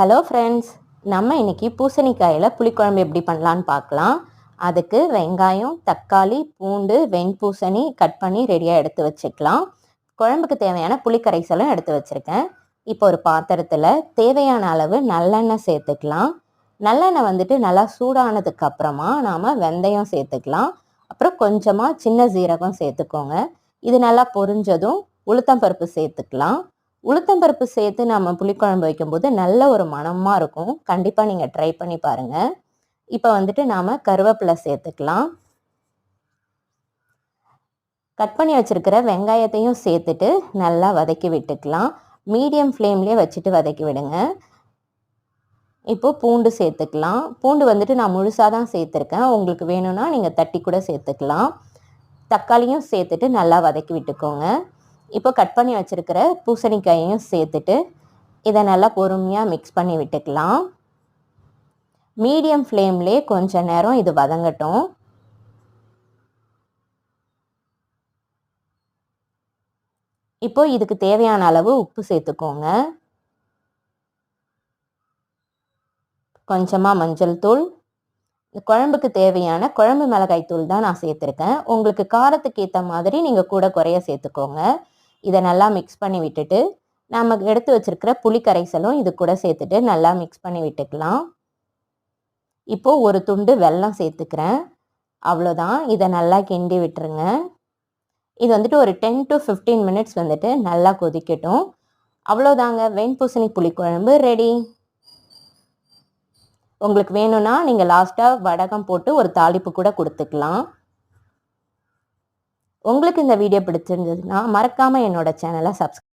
Hello friends, நம்ம இன்னைக்கு பூசணிக்காயில் புளிக்குழம்பு எப்படி பண்ணலான்னு பார்க்கலாம். அதுக்கு வெங்காயம், தக்காளி, பூண்டு, வெண்பூசணி கட் பண்ணி ரெடியாக எடுத்து வச்சுக்கலாம். குழம்புக்கு தேவையான புளிக்கரைசலும் எடுத்து வச்சுருக்கேன். இப்போ ஒரு பாத்திரத்தில் தேவையான அளவு நல்லெண்ணெய் சேர்த்துக்கலாம். நல்லெண்ணெய் வந்துட்டு நல்லா சூடானதுக்கு அப்புறமா நாம் வெந்தயம் சேர்த்துக்கலாம். அப்புறம் கொஞ்சமாக சின்ன சீரகம் சேர்த்துக்கோங்க. இது நல்லா பொரிஞ்சதும் உளுத்தம்பருப்பு சேர்த்துக்கலாம். உளுத்தம்பருப்பு சேர்த்து நம்ம புளிக்குழம்பு வைக்கும்போது நல்ல ஒரு மணமாக இருக்கும். கண்டிப்பாக நீங்கள் ட்ரை பண்ணி பாருங்கள். இப்போ வந்துட்டு நாம் கருவேப்பிலை சேர்த்துக்கலாம். கட் பண்ணி வச்சுருக்கிற வெங்காயத்தையும் சேர்த்துட்டு நல்லா வதக்கி விட்டுக்கலாம். மீடியம் ஃப்ளேம்லேயே வச்சுட்டு வதக்கி விடுங்க. இப்போது பூண்டு சேர்த்துக்கலாம். பூண்டு வந்துட்டு நான் முழுசாக தான் சேர்த்துருக்கேன். உங்களுக்கு வேணும்னா நீங்கள் தட்டி கூட சேர்த்துக்கலாம். தக்காளியும் சேர்த்துட்டு நல்லா வதக்கி விட்டுக்கோங்க. இப்போ கட் பண்ணி வச்சுருக்கிற பூசணிக்காயையும் சேர்த்துட்டு இதை நல்லா பொறுமையாக மிக்ஸ் பண்ணி விட்டுக்கலாம். மீடியம் ஃப்ளேம்லேயே கொஞ்ச நேரம் இது வதங்கட்டும். இப்போ இதுக்கு தேவையான அளவு உப்பு சேர்த்துக்கோங்க. கொஞ்சமாக மஞ்சள் தூள், குழம்புக்கு தேவையான குழம்பு மிளகாய் தூள் தான் நான் சேர்த்துருக்கேன். உங்களுக்கு காரத்துக்கு ஏற்ற மாதிரி நீங்கள் கூட குறைய சேர்த்துக்கோங்க. இதை நல்லா மிக்ஸ் பண்ணி விட்டுட்டு நம்ம எடுத்து வச்சிருக்கிற புளி கரைசலும் இது கூட சேர்த்துட்டு நல்லா மிக்ஸ் பண்ணி விட்டுக்கலாம். இப்போது ஒரு துண்டு வெல்லம் சேர்த்துக்கிறேன். அவ்வளோதான். இதை நல்லா கிண்டி விட்டுருங்க. இது வந்துட்டு ஒரு 10 to 15 மினிட்ஸ் வந்துட்டு நல்லா கொதிக்கட்டும். அவ்வளோதாங்க, வெண்பூசணி புளிக்குழம்பு ரெடி. உங்களுக்கு வேணும்னா நீங்கள் லாஸ்ட்டாக வடகம் போட்டு ஒரு தாளிப்பு கூட கொடுத்துக்கலாம். உங்களுக்கு இந்த வீடியோ பிடிச்சிருந்ததுன்னா மறக்காமல் என்னோட சேனலை சப்ஸ்கிரைப்